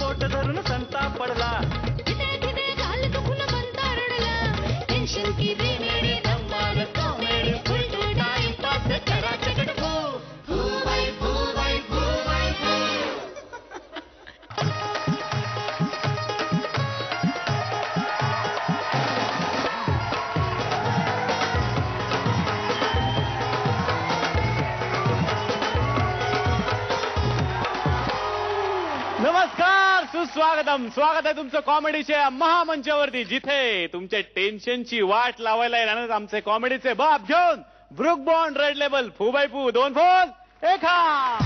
पोट धरून संताप पडला, तिथे तिथे घाल दुखून बनता रडला. टेन्शन की रेमेडी धम्माल comedy full to time pass करा चकट फू फू बाई फू बाई फू बाई फू. नमस्कार, सुस्वागतम. स्वागत आहे तुमचं कॉमेडीच्या महामंचावरती, जिथे तुमच्या टेन्शनची वाट लावायला येणार आमचे कॉमेडीचे बाप घेऊन ब्रुक बॉन्ड रेड लेबल फू बाय फू 2 फोन एका.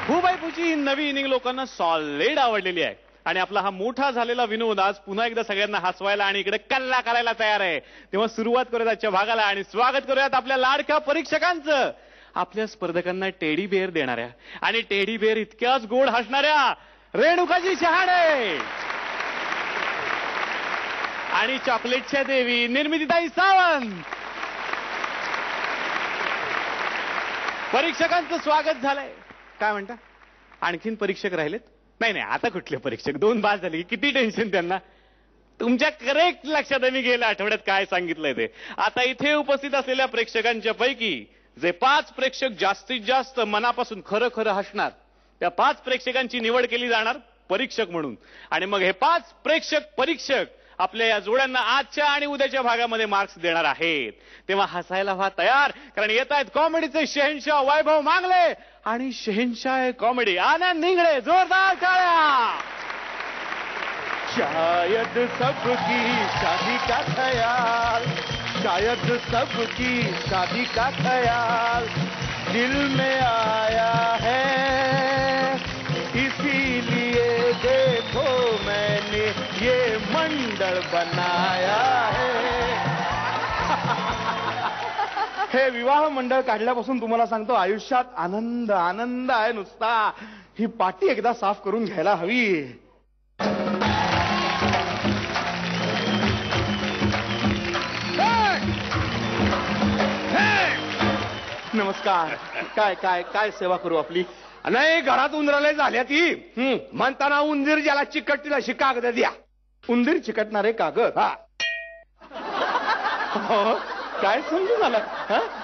फू बाय फूची नवी इनिंग लोकांना सॉलिड आवडलेली आहे आणि आपला हा मोठा झालेला विनोद आज पुन्हा एकदा सगळ्यांना हसवायला आणि इकडे कल्ला करायला तयार आहे. तेव्हा सुरुवात करूयात आजच्या भागाला आणि स्वागत करूयात आपल्या लाडक्या परीक्षकांचं, आपल्या स्पर्धकांना टेडी बेअर देणाऱ्या आणि टेडी बेअर इतक्याच गोड हसणाऱ्या रेणुकाजी शहाणे आणि चॉकलेटच्या देवी निर्मितीताई सावंत. परीक्षकांचं स्वागत झालंय. काय म्हणता, आणखीन परीक्षक राहिलेत? नाही नाही, आता कुठले परीक्षक, 2 बास झाले. किती टेन्शन त्यांना. तुमच्या करेक्ट लक्षात आहे मी गेल्या आठवड्यात काय सांगितलंय ते. आता इथे उपस्थित असलेल्या प्रेक्षकांच्या पैकी जे 5 प्रेक्षक जास्तीत जास्त मनापासून खरं खरं हसणार, त्या 5 प्रेक्षकांची निवड केली जाणार परीक्षक म्हणून. आणि मग हे 5 प्रेक्षक परीक्षक आपल्या या जोड्यांना आजच्या आणि उद्याच्या भागामध्ये मार्क्स देणार आहेत. तेव्हा हसायला व्हा तयार, कारण येत आहेत कॉमेडीचे शहेनशाह वैभव मांगले आणि शहेनशाह कॉमेडी आनंद निंगळे. जोरदार टाळ्या. शायद सबकी शादी का ख्याल, शायद सबकी शादी का ख्याल दिल में आया है, इसीलिए देखो मैंने ये मंडल बनाया है. हे विवाह मंडळ काढल्यापासून तुम्हाला सांगतो आयुष्यात आनंद आनंद आहे नुसता. ही पाटी एकदा साफ करून घ्यायला हवी. नमस्कार. काय काय काय सेवा करू आपली? नाही, घरात उंदरालय झाल्या ती. म्हणताना उंदीर ज्याला चिकटतील अशी कागद द्या. उंदीर चिकटणारे कागद? हा. काय समजून आलं?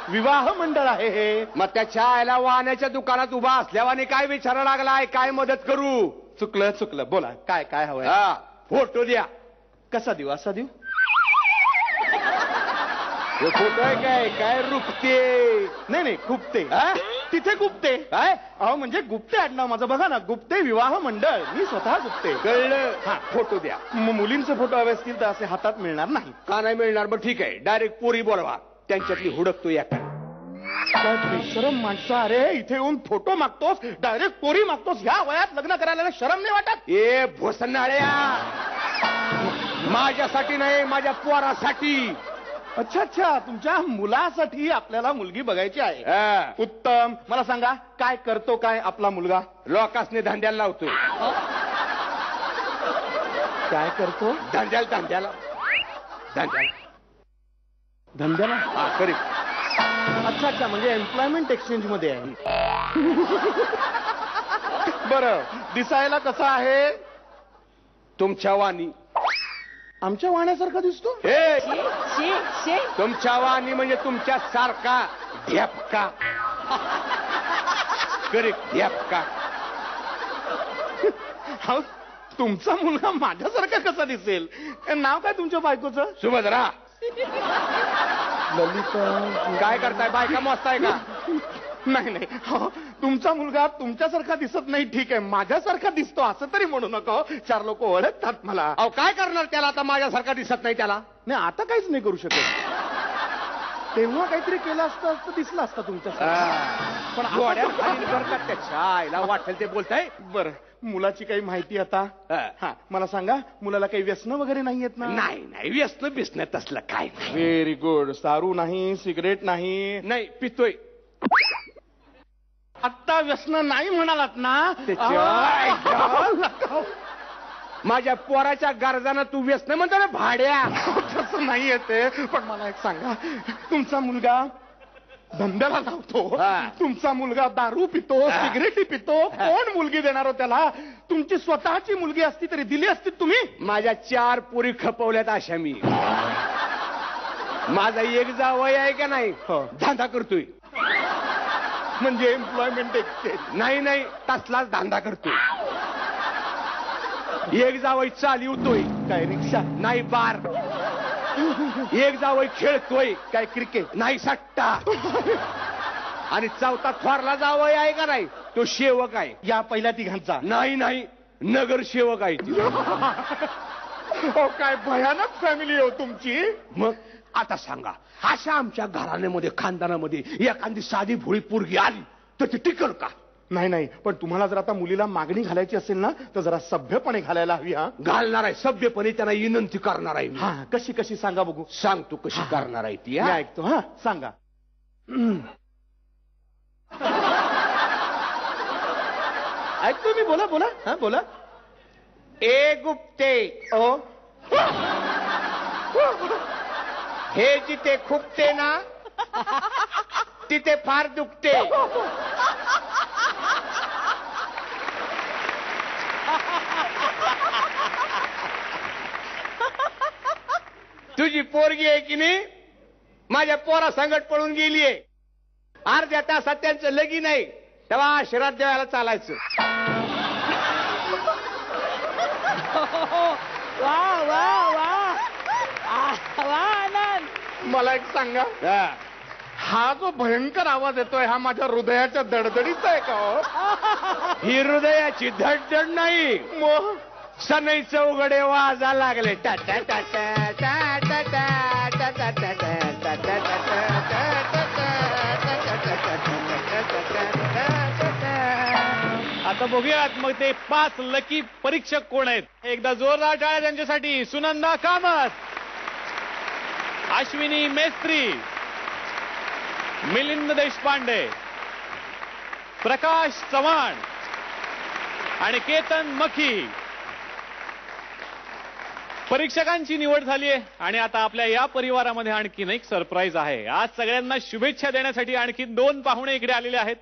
विवाह मंडळ आहे हे. मग त्याच्या आईला वाहनाच्या दुकानात उभा असल्यावाने काय विचारा लागलाय, काय मदत करू? चुकलं चुकलं, बोला काय काय हवंय? हा, फोटो द्या. कसा देऊ? असा देऊ? हे फोटो आहे काय? काय रुपते? नाही नाही, गुप्ते. हा? तिथे गुप्ते काय? अहो म्हणजे गुप्ते आडनाव माझं, बघा ना, गुप्ते विवाह मंडळ. मी स्वतः गुप्ते. कळलं? हा. फोटो द्या. मुलींचे फोटो हवे असतील तर असे हातात मिळणार नाही. का नाही मिळणार? मग ठीक आहे, डायरेक्ट पोरी बोलवा, त्यांच्यातली हुडकतो या. काय बेशरम माणसं, अरे इथे येऊन फोटो मागतोस, डायरेक्ट पोरी मागतोस. ह्या वयात लग्न करायला शरम नाही वाटत? ए भोसनाळ्या, माझ्यासाठी नाही, माझ्या पोरासाठी. अच्छा अच्छा, तुमच्या मुलासाठी आपल्याला मुलगी बघायची आहे. हा. उत्तम. मला सांगा, काय करतो काय आपला मुलगा? लोकांसने धंद्याला लावतो. काय करतो? धंद्याला धंद्याला धंद्याला धंद्याला? हा, करी. अच्छा अच्छा, म्हणजे एम्प्लॉयमेंट एक्सचेंज मध्ये आहे. बरं, दिसायला कसा आहे? तुमच्या वाणी. आमच्या वाण्यासारखा दिसतो? हे तुमच्या वाणी म्हणजे तुमच्या सारखा ढेपका. करेक्ट, ढेपका. हा, तुमचा मुलगा माझ्यासारखा कसा दिसेल? नाव काय तुमच्या बायकोचं? सुभद्रा. ललिता. काय करताय? बायका मोजताय का? नाही नाही, हो, तुमचा मुलगा तुमच्यासारखा दिसत नाही, ठीक आहे, माझ्यासारखा दिसतो असं तरी म्हणू नका. 4 लोक ओळखतात मला. अहो काय करणार त्याला? आता माझ्यासारखा दिसत नाही त्याला. नाही, आता काहीच नाही करू शकत. तेव्हा काहीतरी केलं असतं असतं, दिसलं असतं तुमच्यासारखं. पण गोड्या खाली करतात त्याच्या आईला वाटेल ते बोलताय. बरं, मुलाची काही माहिती आता? हा, मला सांगा, मुलाला काही व्यसन वगैरे नाही येत ना? नाही नाही, व्यसन बिसन तसलं काय नाही. Very good. दारू नाही, सिगरेट नाही? नाही, पितोय. आत्ता व्यसन नाही म्हणालात ना? माझ्या पोराच्या गरजानं तू व्यसन म्हणतो ना भाड्या. तसं नाही येते. पण मला एक सांगा, तुमचा मुलगा धंद्याला लावतो हा. तुमचा मुलगा दारू पितो सिगरेटी पितो कोण मुलगी देणार हो त्याला तुमची स्वतःची मुलगी असती तरी दिली असती तुम्ही माझ्या 4 पुरी खपवल्यात अशा मी माझा एक जावई आहे का नाही हो. धंदा करतोय म्हणजे एम्प्लॉयमेंट एक्सचेंज नाही तसलाच धंदा करतोय एक जावई चालवतोय काय रिक्षा नाही बार एक जावई खेळतोय काय क्रिकेट नाही सट्टा आणि चौथा थोरला जावई आहे का नाही तो सेवक आहे या पहिल्या तिघांचा नाही नगरसेवक आहे ती. हो काय भयानक फॅमिली हो तुमची मग आता सांगा अशा आमच्या घराण्यामध्ये खानदानामध्ये एखादी साधी भोळी पोरगी आली तर ती टिकल का नाही पण तुम्हाला जर आता मुलीला मागणी घालायची असेल ना तर जरा सभ्यपणे घालायला हवी हा घालणार आहे सभ्यपणे त्यांना विनंती करणार आहे मी. हा कशी सांगा बघू सांगतो कशी करणार आहे ती मी हा? ऐकतो हा सांगा ऐकतो मी बोला हा बोला ए गुप्ते ओ हे जिथे खुपते ना तिथे फार दुखते तुझी पोरगी आहे की नाही माझ्या पोरा संगट पळून गेलीये अर्ध्या तासात त्यांचं लगीन आहे तेव्हा आशीर्वाद द्यायला चालायचं मला एक सांगा हा जो भयंकर आवाज येतोय हा माझ्या हृदयाच्या दडदडीचा आहे का हो ही हृदयाची धडधड नाही मग सनई चौघडे वाजा लागले टा टा टा टा टा टा टा टा टा टा टा टा आता बघूयात मग ते 5 लकी परीक्षक कोण आहेत एकदा जोरदार टाळ्या त्यांच्यासाठी सुनंदा कामत अश्विनी मेस्त्री मिलिंद देशपांडे प्रकाश चव्हाण आणि केतन मखी परीक्षकांची निवड झाली आहे आणि आता आपल्या या परिवारामध्ये आणखीन एक सरप्राईज आहे आज सगळ्यांना शुभेच्छा देण्यासाठी आणखी 2 पाहुणे इकडे आलेले आहेत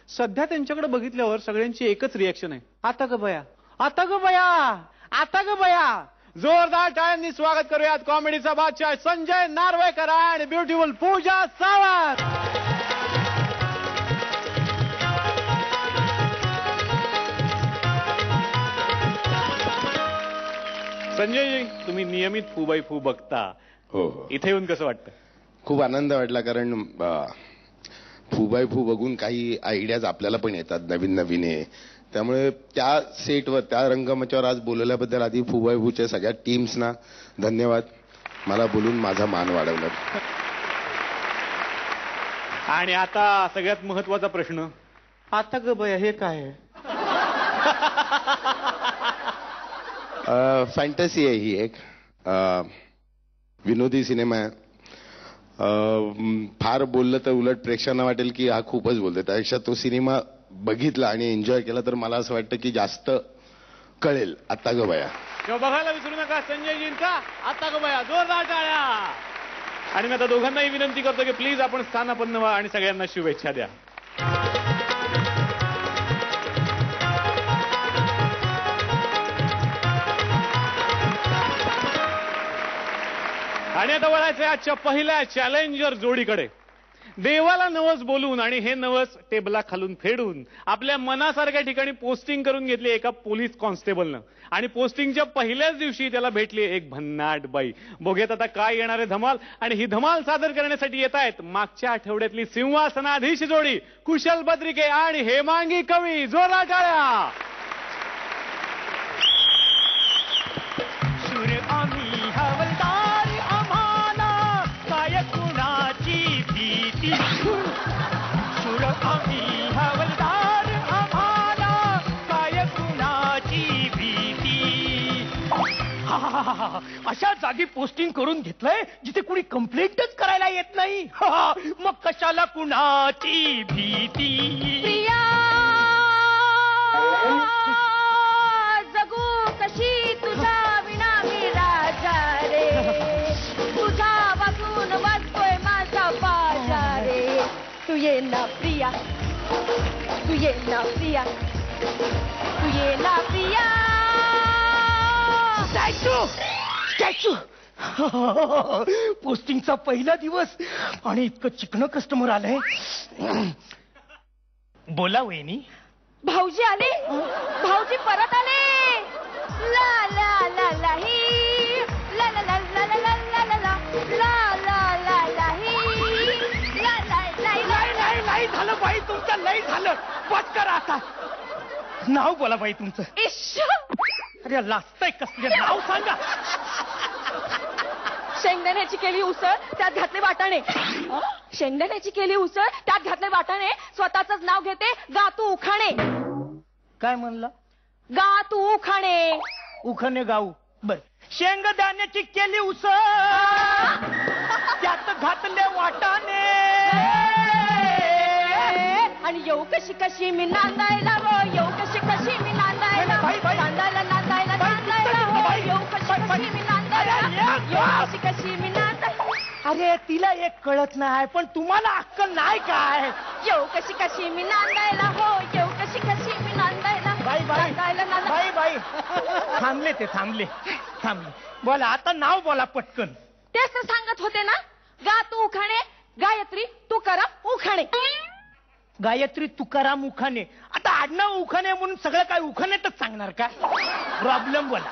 सध्या त्यांच्याकडे बघितल्यावर सगळ्यांची एकच रिएक्शन आहे आता ग बया आता ग बया आता ग बया जोरदार टाळ्यांनी स्वागत करूयात कॉमेडीचा बादशाह संजय नार्वेकर आणि ब्युटिफुल पूजा सावंत संजयजी तुम्ही नियमित फू बाय फू बघता हो इथे येऊन कसं वाटतं खूप आनंद वाटला कारण फू बाय फू बघून काही आयडियाज आपल्याला पण येतात नवीन नवीन हे त्यामुळे त्या सेटवर त्या रंगमंचावर आज बोलवल्याबद्दल आधी फू बाय फूच्या सगळ्या टीम्सना धन्यवाद मला बोलून माझा मान वाढवला आणि आता सगळ्यात महत्वाचा प्रश्न आता ग बया हे काय आहे फॅन्टसी आहे ही एक विनोदी सिनेमा आहे फार बोललं तर उलट प्रेक्षकांना वाटेल की हा खूपच बोलतोय त्यापेक्षा तो सिनेमा बघितला आणि एन्जॉय केला तर मला असं वाटतं की जास्त कळेल आता ग बया तेव्हा बघायला विसरू नका संजयजींचा आता ग बया जोरदार टाळ्या आणि मी आता दोघांनाही विनंती करतो की प्लीज आपण स्थानापन्न व्हा आणि सगळ्यांना शुभेच्छा द्या आणि आता वळायचंय आजच्या पहिल्या चॅलेंजर जोडीकडे देवाला नवस बोलून आणि हे नवस टेबला खालून फेडून आपल्या मनासारख्या ठिकाणी पोस्टिंग करून घेतली एका पोलीस कॉन्स्टेबलनं आणि पोस्टिंगच्या पहिल्याच दिवशी त्याला भेटली एक भन्नाट बाई बघूयात आता काय येणार आहे धमाल आणि ही धमाल सादर करण्यासाठी येत आहेत मागच्या आठवड्यातली सिंहासनाधीश जोडी कुशल बद्रिके आणि हेमांगी कवी जोरदार टाळ्या अशा जागी पोस्टिंग करून घेतलंय जिथे कुणी कंप्लेंटच करायला येत नाही मग कशाला कुणाची भीती प्रिया जगू कशी तुझा विना मी राजा रे तुझा वाचून वाचतोय माझा बाजा रे ये ना प्रिया तू ये ना प्रिया. स्टॅच्यू पोस्टिंगचा पहिला दिवस आणि इतकं चिकन कस्टमर आलंय. बोला वहिनी. भाऊजी आले, भाऊजी परत आले. ला ला ला ला ही ला ला ला ला ला ला ला ला ला ला ला ला ही ला ला ला लय झालं बाई तुमचं, लय झालं. बस करा आता. नाव बोला बाई तुमचं. इश्श. अरे लाजताय कसलं नाव सांगा. शेंगदाण्याची केली उसळ त्यात घातले वाटाणे. शेंगदाण्याची केली उसळ त्यात घातले वाटाणे. स्वतःच नाव घेते गातू उखाणे. काय म्हणलं? गातू उखाणे. उखणे गाऊ. बर. शेंगदाण्याची केली उसळ त्यात घातले वाटाणे. आणि येऊ कशी कशी मी नांदायला व येऊ कशी कशी मी नांदायला. नांदायला नांदायला नांदायला हो येऊ कशी कशी मी नांदायला. येऊ कशी कशी मी नांदायला. अरे तिला एक कळत नाही पण तुम्हाला अक्कल नाही काय? येऊ कशी कशी मी नांदायला हो येऊ कशी कशी मी नांदायला. बाई बाई नांदायला बाई बाई थांबले ते थांबले. बोला आता नाव बोला पटकन. तेच तर सांगत होते ना. गातू उखाणे गायत्री तुकाराम उखाणे. गायत्री तुकाराम उखाणे. आता आडनाव उखाणे म्हणून सगळं काय उखाणेतच सांगणार का? प्रॉब्लेम बोला.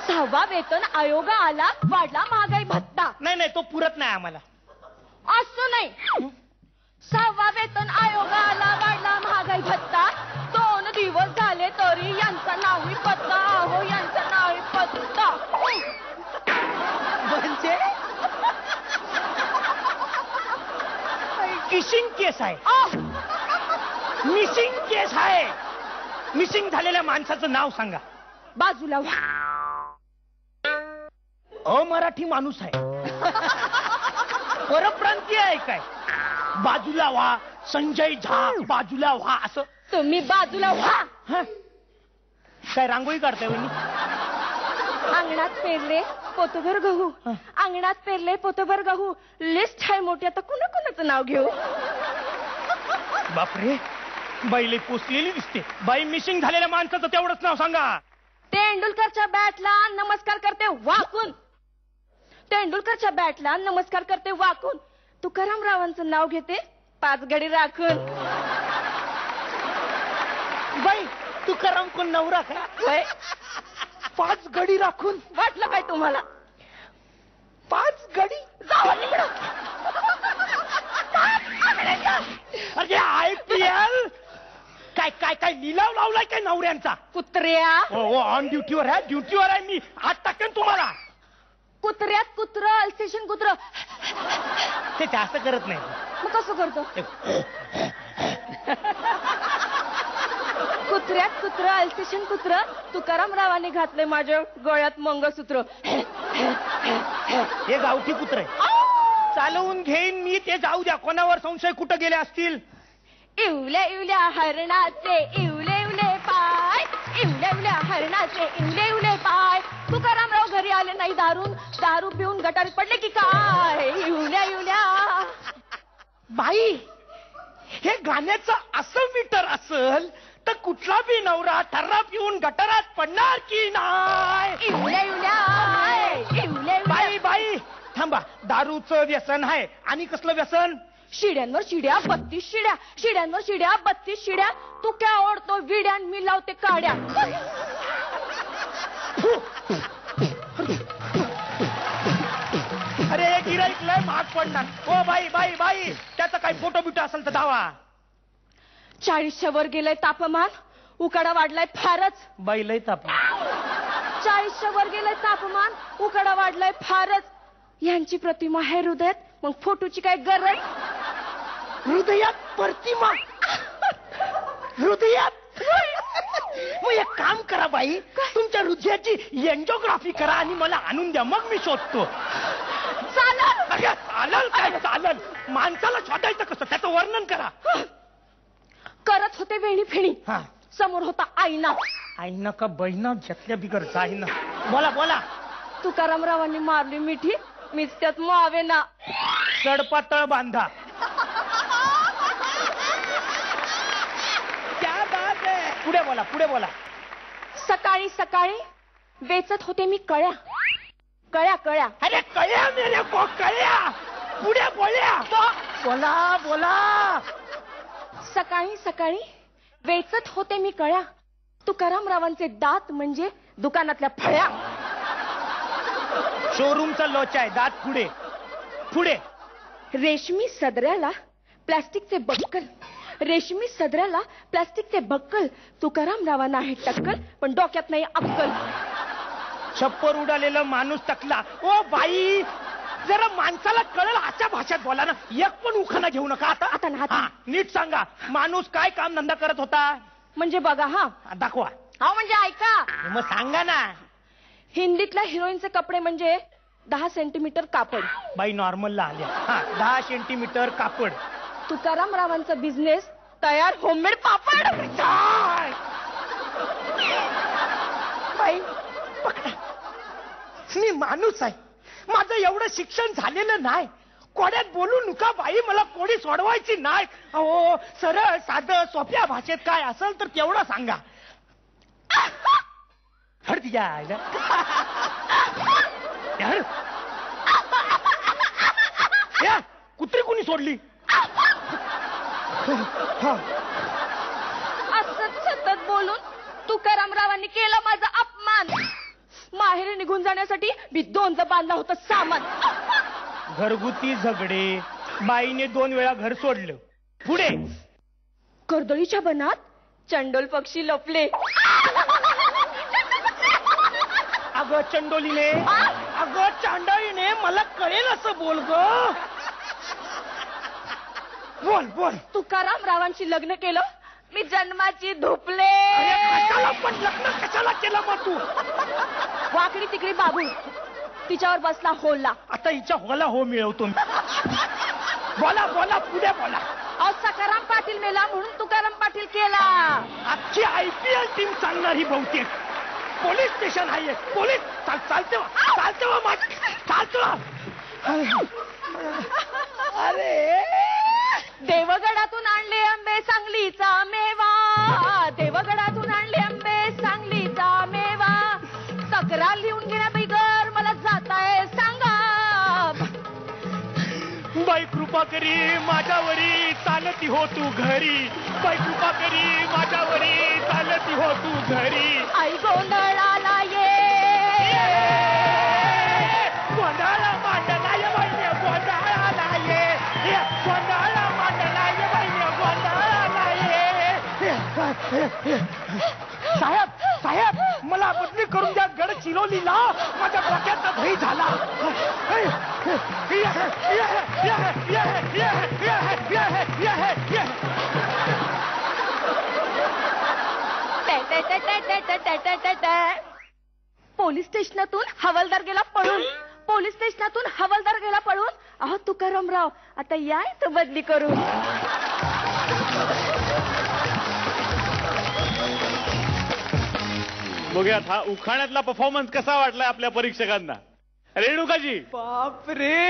6वा वेतन आयोग आला वाढला महागाई भत्ता. नाही तो पुरत नाही आम्हाला. असं नाही. 6वा वेतन आयोग आला वाढला महागाई भत्ता. 2 दिवस झाले तरी यांचा नाही पत्ता. अहो यांचा नाही पत्ता. म्हणजे किशिंग केस आहे. मिसिंग केस आहे. मिसिंग झालेल्या माणसाचं नाव सांगा. बाजूला व्हा. अमराठी माणूस आहे. परप्रांतीय आहे काय? बाजूला व्हा. संजय झा बाजूला व्हा असं. तुम्ही बाजूला व्हा. हं? काय रांगोळी काढताय वहिनी? अंगणात पेरले पोतभर गहू. अंगणात पेरले पोतभर गहू. लिस्ट आहे मोठी आता कुणाचं नाव घेऊ. बापरे बाईले पोचलेली दिसते. बाई मिसिंग झालेल्या माणसाचं तेवढंच नाव सांगा. तेंडुलकरच्या बॅटला नमस्कार करते वाकून. तेंडुलकरच्या बॅटला नमस्कार करते वाकून. तुकाराम रावांचं नाव घेते 5 गडी राखून. बाई तुकाराम कोण नवरा का? 5 गडी राखून. वाटलं काय तुम्हाला? 5 गडी जावा तिकडं. अरे IPL काय काय काय लिलाव लावलाय काय नवऱ्यांचा? कुत्र्या. हो ऑन ड्युटीवर आहे. ड्युटीवर आहे मी. आज टाकेन तुम्हाला. कुत्र्यात कुत्र अल्सेशन कुत्र. ते जास्त करत नाही. मग कसं करतो? कुत्र्यात कुत्र अल्सेशन कुत्र. तुकाराम रावाने घातले माझ्या गळ्यात मंगळसूत्र. हे गावठी कुत्र आहे. चालवून घेईन मी. ते जाऊ द्या. कोणावर संशय कुठं गेले असतील? इवल्या इवल्या हरणाचे इवले इवले पाय. इवल्या इवल्या हरणाचे इवले इवले पाय. तुकारामराव घरी आले नाही दारू पिऊन गटारीत पडले की काय. इवल्या इवल्या. बाई हे गाण्याचं असं मीटर असल तर कुठला बी नवरा ठर्रा पिऊन गटारात पडणार की नाही? इवल्या इवल्या इवल्या. बाई बाई थांबा. दारूचं व्यसन आहे. आणि कसलं व्यसन? शिड्यांवर शिड्या 32 शिड्या. शिड्यांवर शिड्या 32 शिड्या. तू काय ओढतो विड्यान मी लावते काड्या. अरे हे गिराईक लय महाग पडणार. ओ बाई बाई बाई त्याचा काही फोटो बिटो असेल तर दावा. 40च्या वर गेलंय तापमान. उकाडा वाढलाय फारच. बाई लय ताप. 40च्या वर गेलंय तापमान. उकाडा वाढलाय फारच. यांची प्रतिमा आहे हृदयात. मग फोटोची काय गरज? हृदयात प्रतिमा. हृदयात. मग एक काम करा बाई. तुमच्या हृदयाची एंजिओग्राफी करा आणि मला आणून द्या. मग मी शोधतो. चालेल. अरे चालल काय चालल. माणसाला शोधायचं कसं त्याचं वर्णन करा. करत होते वेणी फेणी. हा समोर होता आईना. आईना का बहिणा घेतल्या बिगर जाईना. बोला बोला. तुकारामरावांनी मारली मिठी. मीच त्यात मावे ना. सडपातळ बांधा. पुढे बोला पुढे बोला. सकाळी सकाळी वेचत होते मी कळ्या कळ्या कळ्या. अरे कळ्या मेरे को कळ्या. पुढे बोल्या. बोला बोला. सकाळी सकाळी वेचत होते मी कळ्या. तुकारामरावांचे दात म्हणजे दुकानातल्या फळ्या. शोरूमचा लोचा आहे. दात पुढे पुढे. रेशमी सदऱ्याला प्लास्टिकचे बक्कल. रेशमी सदऱ्याला प्लास्टिकचे बक्कल. तुकारामरावांना आहे टक्कल पण डोक्यात नाही अक्कल. छप्पर उडालेला माणूस टकला. ओ बाई जरा माणसाला कळलं अशा भाषेत बोला ना. एक पण उखाणा घेऊ नका. आता ना, आता. हा, नीट सांगा माणूस काय काम धंदा करत होता. म्हणजे बघा हा. दाखवा. हा म्हणजे ऐका. मग सांगा ना. हिंदीतल्या हिरोईनचे कपडे म्हणजे 10 सेंटीमीटर कापड. बाई नॉर्मलला आल्या. हा 10 सेंटीमीटर कापड. तुकारामरावांचा बिझनेस तयार होममेड पापड. काय? बाई पकडा. मी माणूस आहे. माझं एवढं शिक्षण झालेलं नाही. कोड्यात बोलू नका बाई. मला कोणी सोडवायची नाही. अहो सरळ साधं सोप्या भाषेत काय असेल तर तेवढं सांगा. हड या कुत्री कुणी सोडली. असंच सतत बोलून तुकारामरावांनी केला माझा अपमान. माहेर निघून जाण्यासाठी मी 2 बांधला होता सामान. घरगुती झगडे. बाईने 2 वेळा घर सोडलं. पुढे. कर्दळीच्या बनात चंडोल पक्षी लपले. अगं चंडोलीने. अगं चांडाळीने. मला कळेल असं बोल ग. बोल बोल. तुकारामरावांशी लग्न केलं मी जन्माची धुपले. अरे कशाला पण लग्न कशाला केलं मग तू. वाकडी तिकडी बाबू तिच्यावर बसला होला. आता हिच्या होला हो मिळवतो. बोला बोला पुढे बोला. अहो सकाराम पाटील मेला म्हणून तुकाराम पाटील केला. आजची IPL टीम चालणारी बहुतेक. पोलीस स्टेशन आहे. पोलीस चालते अरे देवगडातून आणले आंबे सांगलीचा मेवा. देवगडातून आणले आंबे सांगलीचा मेवा. तक्रार लिहून घेण्या बिगर मला जाताय सांगा. बाई कृपा करी माझ्यावरी चालती हो तू घरी. बाई कृपा करी माझ्यावरी चालती हो तू घरी. आई गोंधळाला ये. गोंधळ मांडला ये बाईने. गोंधळाला ये. गोंधळ मांडला ये बाईने. गोंधळाला ये. साहेब साहेब मला बदली करून द्या. गड चिरोलीला माझ्या डोक्याचा दही झाला. पोलीस स्टेशनातून हवालदार गेला पळून. पोलीस स्टेशनातून हवालदार गेला पळून. अहो तुकारामराव आता या इथं बदली करून. बघूयात हा उखाण्यातला परफॉर्मन्स कसा वाटलाय आपल्या परीक्षकांना. रेणुकाजी. बापरे.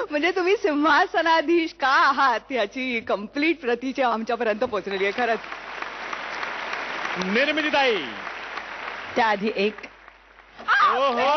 म्हणजे तुम्ही सिंहासनाधीश का आहात याची कंप्लीट प्रतीची आमच्यापर्यंत पोहोचलेली आहे खरंच. निर्मितीताई. त्याआधी एक ओहो.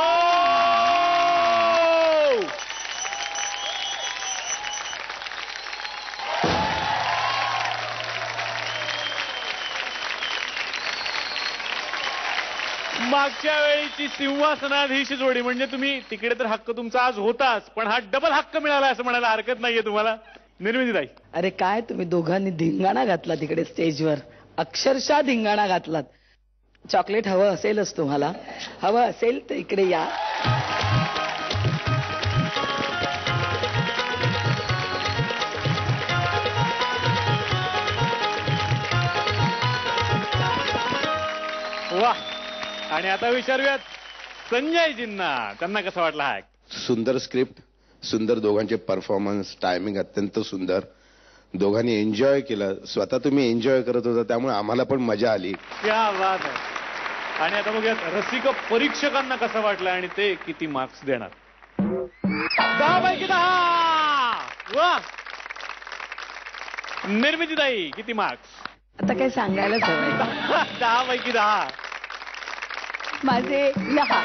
मागच्या वेळीची सिंहासनाधीश जोडी म्हणजे तुम्ही तिकडे तर हक्क तुमचा आज होताच पण हा डबल हक्क मिळाला असं म्हणायला हरकत नाहीये तुम्हाला. निर्मितीताई. अरे काय तुम्ही दोघांनी धिंगाणा घातला तिकडे स्टेजवर. अक्षरशः धिंगाणा घातलात. चॉकलेट हवं असेलच तुम्हाला. हवं असेल तर इकडे या. वा. आणि आता विचारूयात संजयजींना. त्यांना कसा वाटला हा. सुंदर स्क्रिप्ट, सुंदर दोघांचे परफॉर्मन्स, टायमिंग अत्यंत सुंदर. दोघांनी एन्जॉय केलं. स्वतः तुम्ही एन्जॉय करत होता त्यामुळे आम्हाला पण मजा आली. क्या बात आहे. आणि आता बघूयात रसिक परीक्षकांना कसं वाटलं आणि ते किती मार्क्स देणार. 10 पैकी 10. वा. निर्मितीताई किती मार्क्स? आता काय सांगायलाच हवंय. 10 पैकी 10. माझे 10.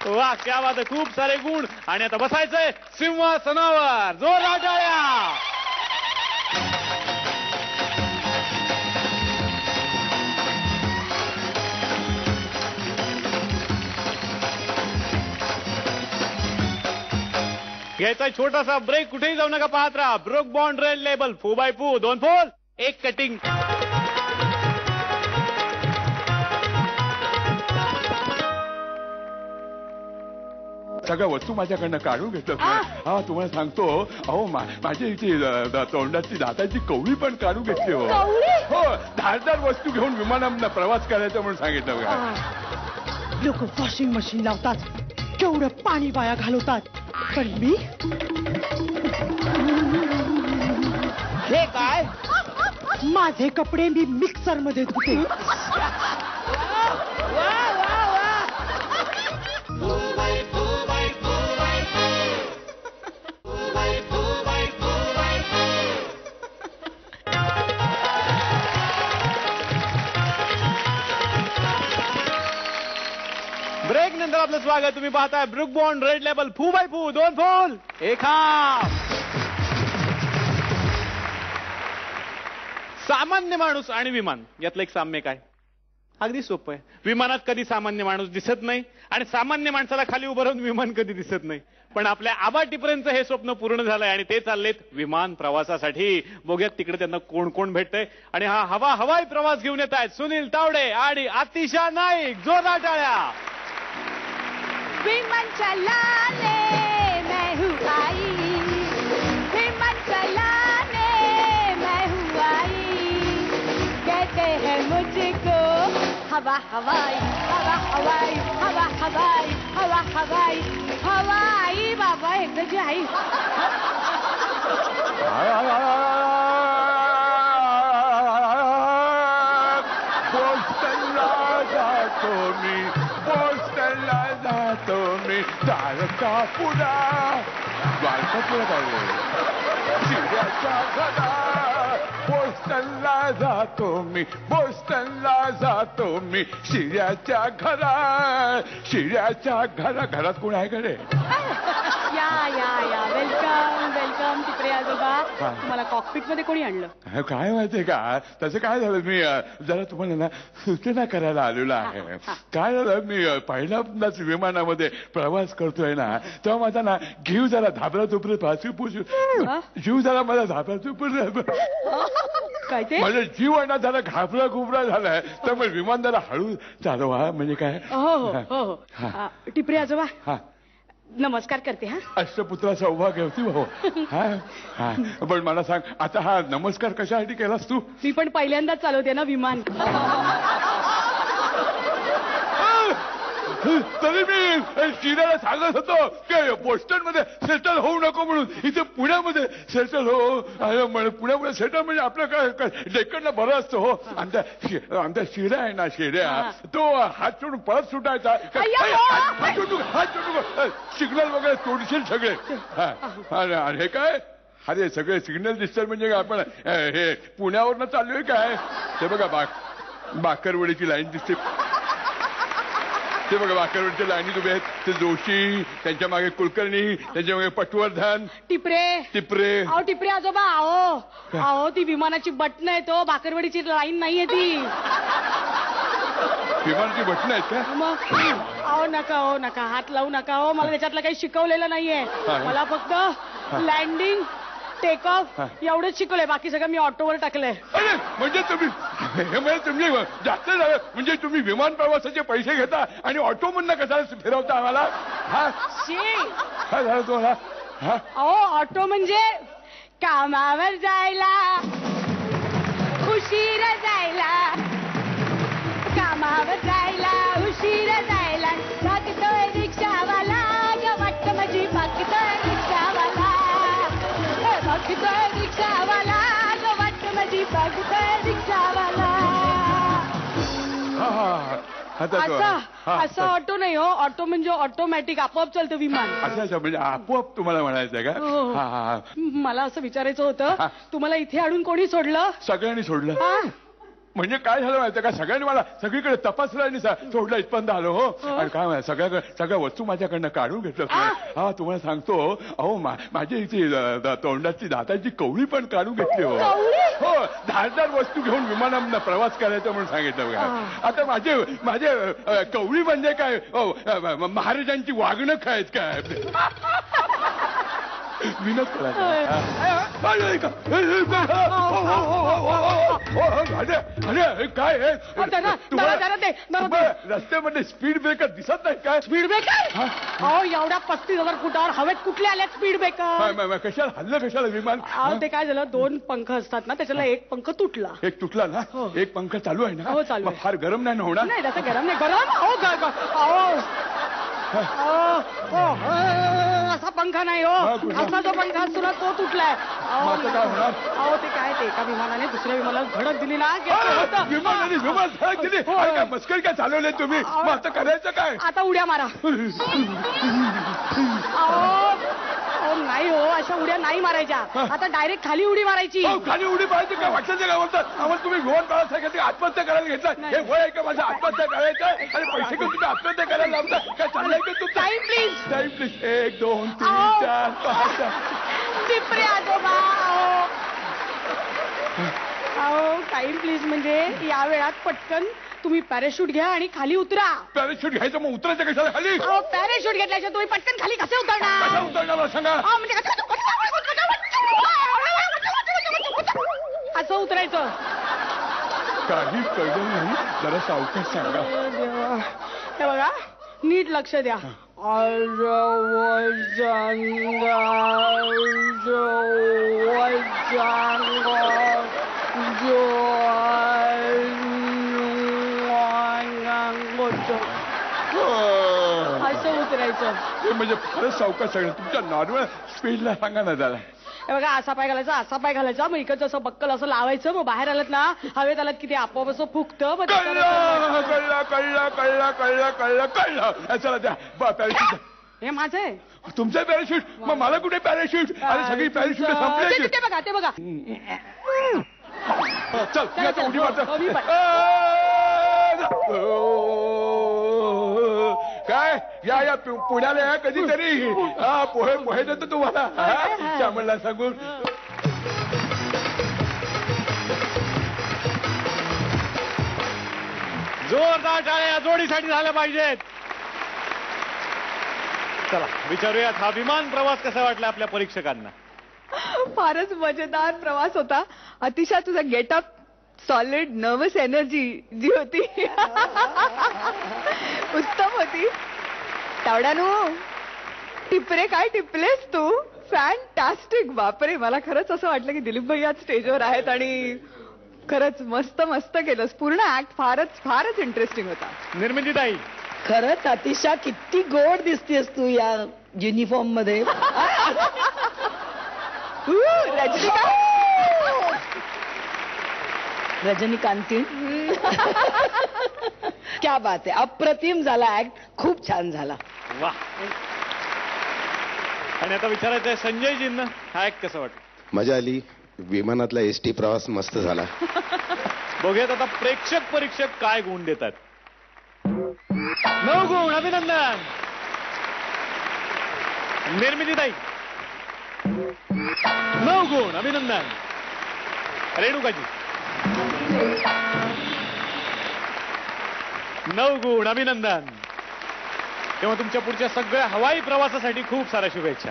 वा क्या बात आहे, खूप सारे गुण. आणि आता बसायचंय सिंहासनावर. जोरदार टाळ्या. घ्यायचा छोटासा ब्रेक. कुठेही जाऊ नका, पाहत राहा book bond red label. 4x4 2 फूल 1 कटिंग. सगळ्या वस्तू माझ्याकडनं काढून घेतलं. हा तुम्हाला सांगतो, अहो माझी इथे तोंडाची दाताची कवळी पण काढून घेतली. हो धारदार वस्तू घेऊन विमानात प्रवास करायचा म्हणून सांगितलं बघा. लोक वॉशिंग मशीन लावतात, केवढं पाणी वाया घालवतात, पण मी हे काय, माझे कपडे मी मिक्सर मध्ये धुते. ब्रेक नंतर आपलं स्वागत. तुम्ही पाहताय book bond red label 4x4 2 फूल 1 हाफ. सामान्य माणूस आणि विमान यातलं एक साम्य काय? अगदी सोपं आहे. विमानात कधी सामान्य माणूस दिसत नाही आणि सामान्य माणसाला खाली उभं राहून विमान कधी दिसत नाही. पण आपल्या आबा टिपऱ्यांचं हे स्वप्न पूर्ण झालंय आणि ते चाललेत विमान प्रवासासाठी. बघूयात तिकडे त्यांना कोण कोण भेटतंय. आणि हा हवाई प्रवास घेऊन येत आहेत सुनील तावडे आणि आतिशा नाईक. जोरदार टाळ्या. विमान चलाने मैं हूँ आई, विमान चलाने मैं हूँ आई, कहते हैं मुझको हवा हवाई, हवा हवाई, हवा हवाई, हवा हवाई, हवाई. बाबा एकदाची आई. तारका पुरा द्वारकापुरा पाहिजे. शिऱ्याच्या घरा बोस्टनला जातो मी, बोस्टनला जातो मी. शिऱ्याच्या घरात कोण आहे कडे? या या या वेलकम वेलकम टिपरे आजोबा. तुम्हाला कॉकपिट मध्ये कोणी आणलं? काय माहितीये का, तसं काय झालं, मी जरा तुम्हाला ना सूचना करायला आलेलो आहे. काय झालं, मी पहिल्यांदाच विमानामध्ये प्रवास करतोय ना, तेव्हा माझा ना जीव जरा धाबरा चुपरे जीव जरा माझा धाबरा चुपरे काय ते? माझा जीव आहे ना जरा घाबरा घुबरा झालाय. त्यामुळे विमान जरा हळू चालवा. म्हणजे काय? हो हो हो. टिपरे आजोबा हा नमस्कार करते. हा अष्टपुत्रा सौभाग्य होती भाऊ. हा हा पण मला सांग, आता हा नमस्कार कशासाठी केलास तू? मी पण पहिल्यांदाच चालवते ना विमान. तरी मी शिराला सांगत होतो की बोस्टन मध्ये सेटल होऊ नको म्हणून. इथे पुण्यामध्ये सेटल हो. पुण्यामध्ये सेटल म्हणजे आपलं काय डेक्कनला बरं असतं हो. आमच्या शिरा आहे ना, शिऱ्या तो हात सोडून परत सुटायचा. हात सोडू सिग्नल वगैरे तोडशील सगळे. आणि हे काय, अरे सगळे सिग्नल दिसतात म्हणजे आपण हे पुण्यावरनं चाललोय काय? ते बघा बाकरवडीची लाईन दिसते. ते बघा बाकरवडीच्या लाईनीत उभे आहेत. ते जोशी, त्यांच्या मागे कुलकर्णी, त्यांच्या मागे पटवर्धन. टिपरे अहो टिपरे आजोबा, अहो ती विमानाची बटन आहे, तो बाकरवडीची लाईन नाहीये ती. विमानाची बटन आहेत का? मग अहो नका हात लावू नका हो. मला त्याच्यातलं काही शिकवलेलं नाहीये. मला फक्त लँडिंग टेक ऑफ एवढंच शिकवलंय. बाकी सगळं मी ऑटोवर टाकलंय. अरे म्हणजे तुम्ही जास्त झालं. म्हणजे तुम्ही विमान प्रवासाचे पैसे घेता आणि ऑटो मधनं कशाला फिरवता आम्हाला? काय झालं तुम्हाला? अहो ऑटो म्हणजे कामावर जायला, उशीर जायला, कामावर जायला, उशीर जायला. बघतोय रिक्षावाला, वाटतं माझी बघतोय रिक्षावाला, बघतोय रिक्षावाला, वाटतं माझी बघतोय रिक्षावाला. आता तो- असा हा, असा ऑटो नाही हो, ऑटो म्हणजे ऑटोमॅटिक आपोआप चालतं विमान. अच्छा अच्छा, म्हणजे आपोआप तुम्हाला म्हणायचं का? हो. हा हा हा. मला असं विचारायचं होतं, तुम्हाला इथे आणून कोणी सोडलं? सगळ्यांनी सोडलं. हा? म्हणजे काय झालं माहितीये का, सगळ्यांनी मला सगळीकडे तपासलं आणि सोडलं इथपर्यंत आलो. हो, आणि काय माहिती सगळ्या वस्तू माझ्याकडनं काढून घेतलं. हा, तुम्हाला सांगतो, अहो माझी इथे तोंडाची दाताची कवळी पण काढून घेतली. हो, धारदार वस्तू घेऊन विमानात प्रवास करायचा म्हणून सांगितलं बघा. आता माझे कवळी म्हणजे काय, महाराजांची वागणूक आहेत काय? विनोद काय रस्त्यामध्ये स्पीड ब्रेकर दिसत नाही काय? Speed breaker? अहो एवढ्या 35,000 फुटावर हवेत कुठले आले स्पीड ब्रेकर? कशाला हल्लं, कशाला विमान? अहो ते काय झालं, 2 पंख असतात ना, त्याच्याला एक पंख तुटला. एक तुटला ना? एक पंख चालू आहे ना? हो, चालू आहे. फार गरम नाही ना होणार? नाही त्याचं गरम नाही, गरम. असा पंखा नाही हो, असा जो पंखा असतो ना तो तुटलाय. काय होणार? अहो ते काय, ते एका विमानाने दुसऱ्या विमानाला धडक दिली ना. विमान धडक दिली? काय मस्करी काय चालवले तुम्ही? मग आता करायचं काय? आता उड्या मारा. अहो नाही हो, अशा उड्या नाही मारायच्या. आता डायरेक्ट खाली उडी मारायची. खाली उडी मारायची काय? वाटलं काय बोलतात? आम्हाला तुम्ही विमान काळासाठी आत्महत्या करायला घेतला? हे वय आहे का माझं आत्महत्या करायचं? आणि पैसे घेऊन तुम्ही आत्महत्या करायला लावता? काय चाललंय का तुमचं? Time please. Time please. 1 2 3 4 5 Chipre आजोबा. अहो टाइम प्लीज म्हणजे या वेळात पटकन तुम्ही पॅराशूट घ्या आणि खाली उतरा. पॅराशूट घ्यायचं मग उतरायचं कशाला खाली? अहो पॅराशूट घेतल्याशिवाय तुम्ही पटकन खाली कसे उतरणार? कशा उतरणार सांगा? असं उतरायचं. काही कळलं नाही, जरा सावकाश सांगा. हे बघा, नीट लक्ष द्या. असं उतरायचं. म्हणजे फारच सावकाश सांगा. तुमच्या नॉर्मल स्पीडला सांगा ना जरा. हे बघा, असा पाय घालायचा, असा पाय घालायचा, मग इकडचं असं बक्कल असं लावायचं, मग बाहेर आलात ना, हवेत आलात की ते आपोआप असं फुगतं. कळलं. चला द्या पॅराशूट. हे माझं आहे. तुमचं पॅराशूट? मग मला कुठे पॅराशूट? आणि सगळी पॅराशूट संपली. ते बघा, ते बघा. चल उडी मारतो. काय या पुण्याला या कधीतरी. हा, पोहे देतो तुम्हाला. श्यामला सांगून. जोरदार टाळ्या या जोडीसाठी झाल्या पाहिजेत. चला विचारूयात, हा विमान प्रवास कसा वाटला आपल्या परीक्षकांना? फारच मजेदार प्रवास होता. अतिशय तुझा गेटअप, सॉलिड नर्वस एनर्जी जी होती उत्तम होती. तावडानू टिपरे काय टिपलेस तू. फॅन्टास्टिक. बापरे, मला खरंच असं वाटलं की दिलीप भैया आज स्टेजवर आहेत आणि खरंच मस्त केलंस. पूर्ण ऍक्ट फारच इंटरेस्टिंग होता. निर्मितीताई, खरंच अतिशा किती गोड दिसतेस तू या युनिफॉर्म मध्ये. रजनीकांती. क्या बात आहे, अप्रतिम झाला ऍक्ट, खूप छान झाला. वा. आणि आता विचारायचं आहे संजयजींना, हा ऍक्ट कसं वाटलं? मजा आली. विमानातला एसटी प्रवास मस्त झाला. बघूयात आता प्रेक्षक परीक्षक काय गुण देतात. 9 गुण. अभिनंदन. निर्मितीताई 9 गुण. अभिनंदन. रेणुकाजी 9 गुण. अभिनंदन. तेव्हा तुमच्या पुढच्या सगळ्या हवाई प्रवासासाठी खूप साऱ्या शुभेच्छा.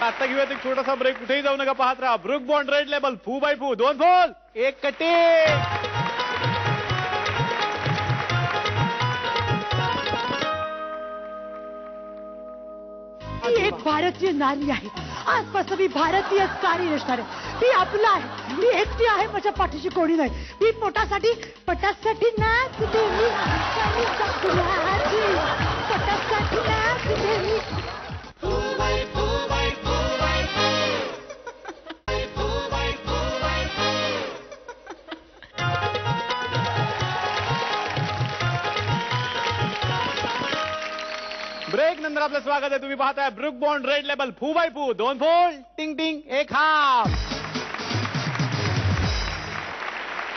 आता घेऊयात एक छोटासा ब्रेक. कुठेही जाऊ नका, पाहत राहा ब्रुक बॉन्ड रेड लेबल. फू बाय फू, 2 फूल 1 कटे. एक भारतीय नारी आहे. आजपासून मी भारतीयच कार्य असणार आहे. मी आपला आहे, मी एकटी आहे, माझ्या पाठीशी कोणी नाही. मी पोटासाठी नाचते मी. पोटासाठी नाचते मी. ब्रेक नंतर आपलं स्वागत आहे. तुम्ही पाहताय ब्रुक बॉन्ड रेड लेबल फू बाय फू. 2 फूल टिंग टिंग 1 हाफ.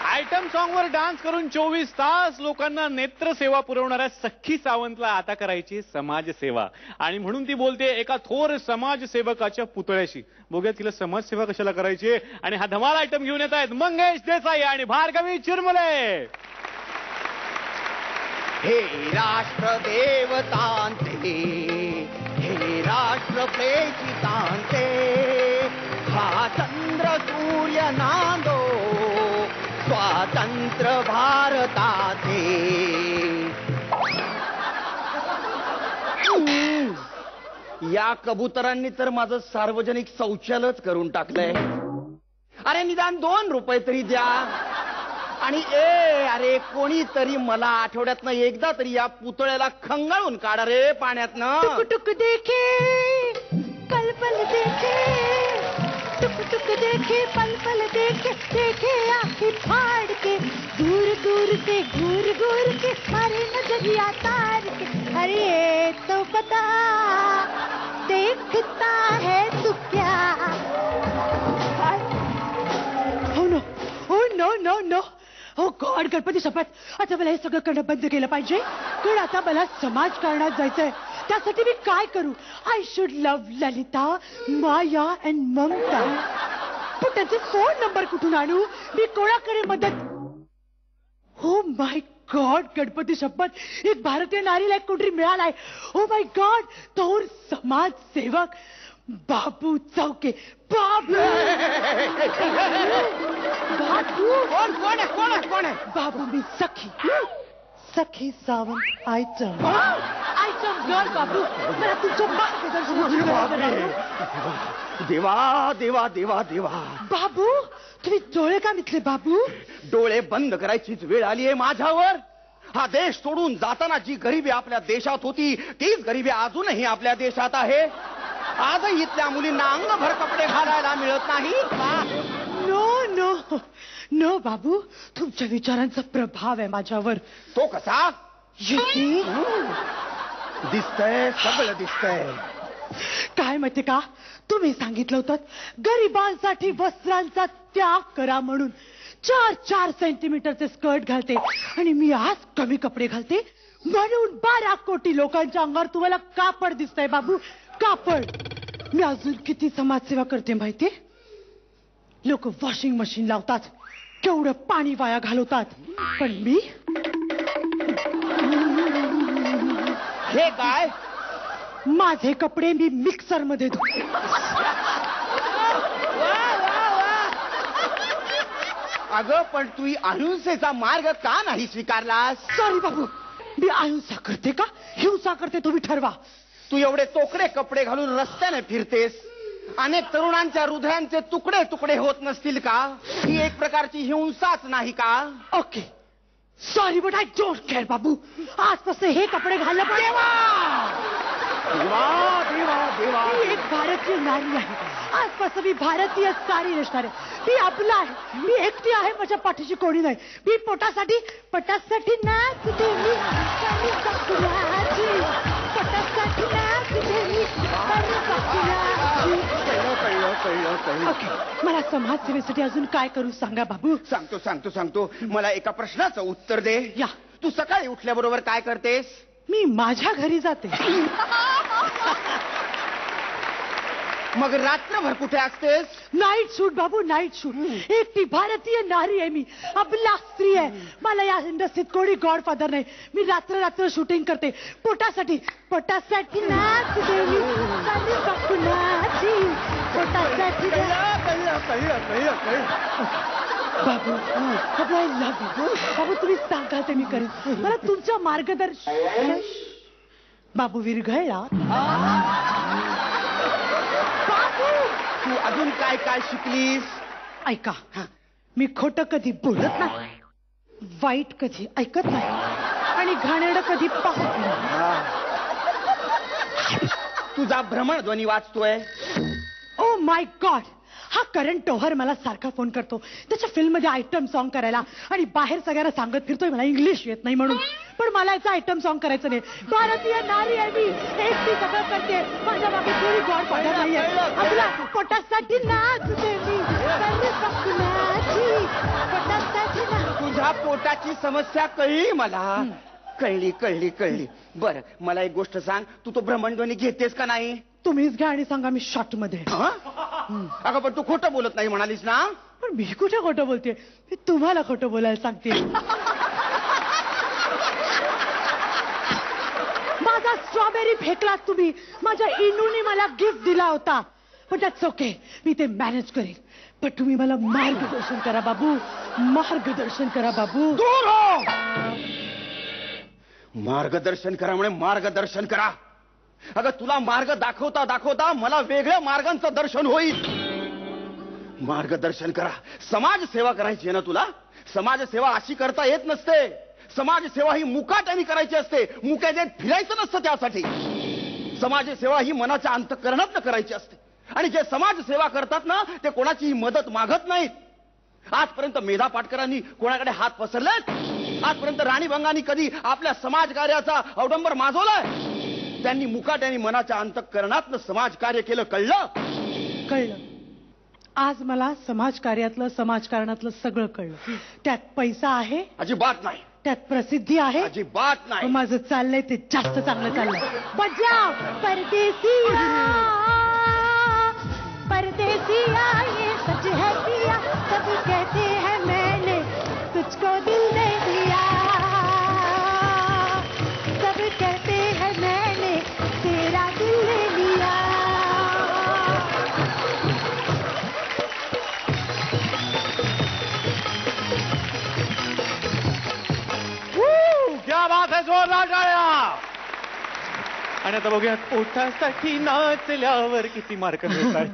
आयटम सॉन्ग वर डान्स करून 24 तास लोकांना नेत्र सेवा पुरवणाऱ्या सख्खी सावंतला आता करायची समाजसेवा. आणि म्हणून ती बोलते एका थोर समाजसेवकाच्या पुतळ्याशी. बघूया तिला समाजसेवा कशाला करायची. आणि हा धमाल आयटम घेऊन येत आहेत मंगेश देसाई आणि भार्गवी चिरमुले. हे राष्ट्र देवतांते, हे राष्ट्र प्रेषितांते, हा चंद्र सूर्य नांदो स्वातंत्र्य भारताचे. या कबुतरांनी तर माझं सार्वजनिक शौचालयच करून टाकलंय. अरे निदान 2 रुपये तरी द्या. आणि अरे कोणीतरी मला आठवड्यातनं एकदा तरी या पुतळ्याला खंगाळून काढा रे पाण्यातनं. टुक टुक देखे पल पल देखे, टुक टुक देखे पल पल देखे, देखे आंखें फाड़ के, दूर दूर से घूर घूर के, मारे नजरिया तार के. अरे तो बता देखता है तू क्या. हो नो, हो नो नो नो. हो गॉड, गणपती शपथ, आता मला हे सगळं करणं बंद केलं पाहिजे. कारण आता मला समाजकारणात जायचंय. त्यासाठी मी काय करू. I should love Lalita, Maya and Mamata. पण त्यांचे फोन नंबर कुठून आणू. मी कोणाकडे मदत. हो माय गॉड, गणपती शपथ, एक भारतीय नारीला एक कोणतरी मिळालाय. ओ माय गॉड, थोर समाजसेवक बाबू चौके. बाबू बाबू कोण आहे. बाबू मी सखी, सखी सावंत आयटम गर्ल. बाबू मला तुमच्या मार्गदर्शन. देवा देवा देवा देवा. बाबू तुम्ही डोळे का मिटले. बाबू डोळे बंद करायचीच वेळ आली आहे माझ्यावर. हा देश सोडून जाताना जी गरिबी आपल्या देशात होती तीच गरिबी अजूनही आपल्या देशात आहे. आजही इथल्या मुलींना अंगभर कपडे घालायला मिळत नाही. नो नो नो बाबू, तुमच्या विचारांचा प्रभाव आहे माझ्यावर. तो कसा. दिसतंय, सगळं दिसतंय. काय माहिती का, तुम्ही सांगितलं होतं गरिबांसाठी वस्त्रांचा त्याग करा म्हणून. 4-4 सेंटीमीटरचे स्कर्ट घालते आणि मी आज कमी कपडे घालते म्हणून 12 कोटी लोकांच्या अंगावर तुम्हाला कापड दिसतंय. बाबू कापड. मी अजून किती समाजसेवा करते माहितीये. लोक वॉशिंग मशीन लावतात, केवढं पाणी वाया घालवतात, पण मी. हे काय. माझे कपडे मी मिक्सर मध्ये धुते. अगं पण तू अहिंसेचा मार्ग का नाही स्वीकारलास. सॉरी बाबू, मी अहिंसा करते का हिंसा करते तुम्ही ठरवा. तू एवढे तोकडे कपडे घालून रस्त्याने फिरतेस. अनेक तरुणांच्या हृदयांचे तुकडे तुकडे होत नसतील का. ही एक प्रकारची हिंसाच नाही का. Okay sorry but I don't care. बाबू आजपासून हे कपडे घालणं पण. देवा देवा देवा. मी एक भारतीय नारी आहे. आजपासून मी भारतीय साडी नेसणार आहे. मी आपला आहे, मी एकटी आहे, माझ्या पाठीशी कोणी नाही. मी पोटासाठी नाचते मी. पोटासाठी नाचते मी. ओके, मला समाजसेवेसाठी अजून काय करू सांगा बाबू. सांगतो. मला एका प्रश्नाचं उत्तर दे. या. तू सकाळी उठल्याबरोबर काय करतेस. मी माझ्या घरी जाते. मग रात्रभर कुठे असतेस. नाईट शूट बाबू, नाईट शूट. एकटी भारतीय नारी आहे मी, अबला स्त्री आहे. मला या इंडस्ट्रीत कोणी गॉडफादर नाही. मी रात्र शूटिंग करते पोटासाठी नाचते मी. पोटासाठी. बाबू आय लव्ह यू. बाबू तुम्ही सांगाल ते मी करेन. मला तुमच्या मार्गदर्शन. बाबू विरघळला. तू अजून काय काय शिकलीस. ऐका, मी खोटं कधी बोलत नाही, वाईट कधी ऐकत नाही आणि घाणेरडं कधी पाहत नाही. तुझा भ्रमणध्वनी वाचतोय. ओ माय गॉड, हा करण टोहर मला सारखा फोन करतो त्याच्या फिल्म मध्ये आयटम सॉन्ग करायला आणि बाहेर सगळ्यांना सांगत फिरतोय मला इंग्लिश येत नाही म्हणून. पण मला याचा आयटम सॉन्ग करायचं नाही. भारतीय नारी आहे मी, एकटी सगळं करते. माझ्या मागे कोणी गॉड फादर नाहीये. आपल्या पोटासाठी नाचते मी, पोटासाठी ना. तुझ्या पोटाची समस्या कळली मला. कळली. बर मला एक गोष्ट सांग, तू तो भ्रमणध्वनी घेतेस का नाही? तुम्हीच घ्या आणि सांगा मी शॉर्ट मध्ये. अगं पण तू खोटं बोलत नाही म्हणालीस ना. पण मी कुठे खोटं बोलते, मी तुम्हाला खोटं बोलायला सांगते. माझा स्ट्रॉबेरी फेकलात तुम्ही, माझ्या इनूने मला गिफ्ट दिला होता. पण दॅट्स ओके, मी ते मॅनेज करेन. पण तुम्ही मला मार्गदर्शन करा बाबू, मार्गदर्शन करा बाबू. दूर हो. मार्गदर्शन करा म्हणे मार्गदर्शन करा. अगं तुला मार्ग दाखवता दाखवता मला वेगळ्या मार्गांचं दर्शन होईल. मार्गदर्शन करा. समाजसेवा करायची आहे ना तुला. समाजसेवा अशी करता येत नसते. समाजसेवा ही मुकाट्याने करायची असते. मुकाट्यात फिरायचं नसतं त्यासाठी. समाजसेवा ही मनाच्या अंतःकरणातनं करायची असते. आणि जे समाजसेवा करतात ना ते कोणाचीही मदत मागत नाहीत. आजपर्यंत मेधा पाटकरांनी कोणाकडे हात पसरलेत? आजपर्यंत राणी बंगानी कधी आपल्या समाजकार्याचा अवडंबर माजवलाय? त्यांनी मुकाट्याने मनाच्या अंतःकरणातलं समाजकार्य केलं. कळलं. आज मला समाजकार्यातलं समाजकारणातलं सगळं कळलं. त्यात पैसा आहे? अजिबात नाही. त्यात प्रसिद्धी आहे? अजिबात नाही. माझं चाललंय ते जास्त चांगलं चाललंय. बजाव परदेसिया, परदेसिया ये सच है पिया, सब कहते हैं मैंने तुझको दिल दे दिया, सब कहते हैं मैंने तेरा दिल ले लिया. क्या बात है, जोरदार टाळ्या. आणि आता बघूया पोटासाठी नाचल्यावर किती मार्क मिळतात.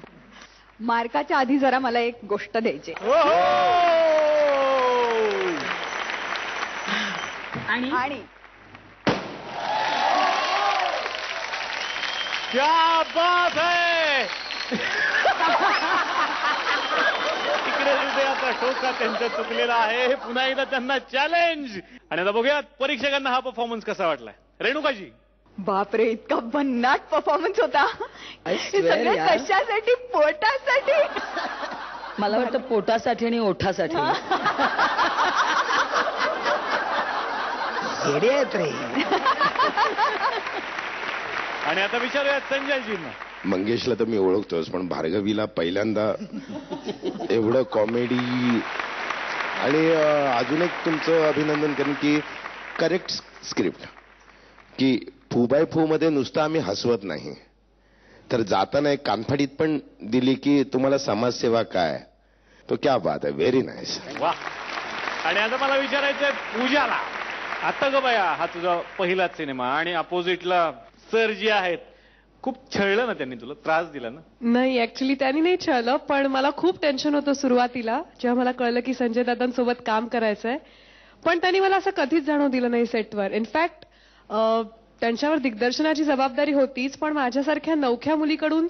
मार्काच्या आधी जरा मला एक गोष्ट द्यायची. आणि क्या बात है. इकडे हृदयाचा ठोका त्यांचा चुकलेला आहे. पुन्हा एकदा त्यांना चॅलेंज. आणि आता बघूया परीक्षकांना हा परफॉर्मन्स कसा वाटलाय. रेणुकाजी. बापरे, इतका भन्नाट परफॉर्मन्स होता. I हे swear सगळं यार. कशासाठी? पोटासाठी. मला वाटतं पोटासाठी आणि ओठासाठी. येडे आहेत रे. आणि आता विचारूयात संजयजींना. मंगेशला तर मी ओळखतोच, पण भार्गवीला पहिल्यांदा एवढं कॉमेडी. आणि अजून एक तुमचं अभिनंदन करेन की करेक्ट स्क्रिप्ट, की फू बाय फू मध्ये नुसतं आम्ही हसवत नाही, तर जाताना एक कानफाडीत पण दिली की तुम्हाला समाजसेवा काय. तो क्या बात आहे. Very nice. वा. आणि आता मला विचारायचंय पूजाला. आता ग बाया, हा तुझा पहिलाच सिनेमा आणि अपोजिटला सर जी आहेत, खूप छळलं ना त्यांनी, तुला त्रास दिला ना? नाही, ऍक्च्युली त्यांनी नाही छळलं, पण मला खूप टेन्शन होतं सुरुवातीला जेव्हा मला कळलं की संजय दादांसोबत काम करायचंय. पण त्यांनी मला असं कधीच जाणवू दिलं नाही सेटवर. इनफॅक्ट त्यांच्यावर दिग्दर्शनाची जबाबदारी होतीच, पण माझ्यासारख्या नवख्या मुलीकडून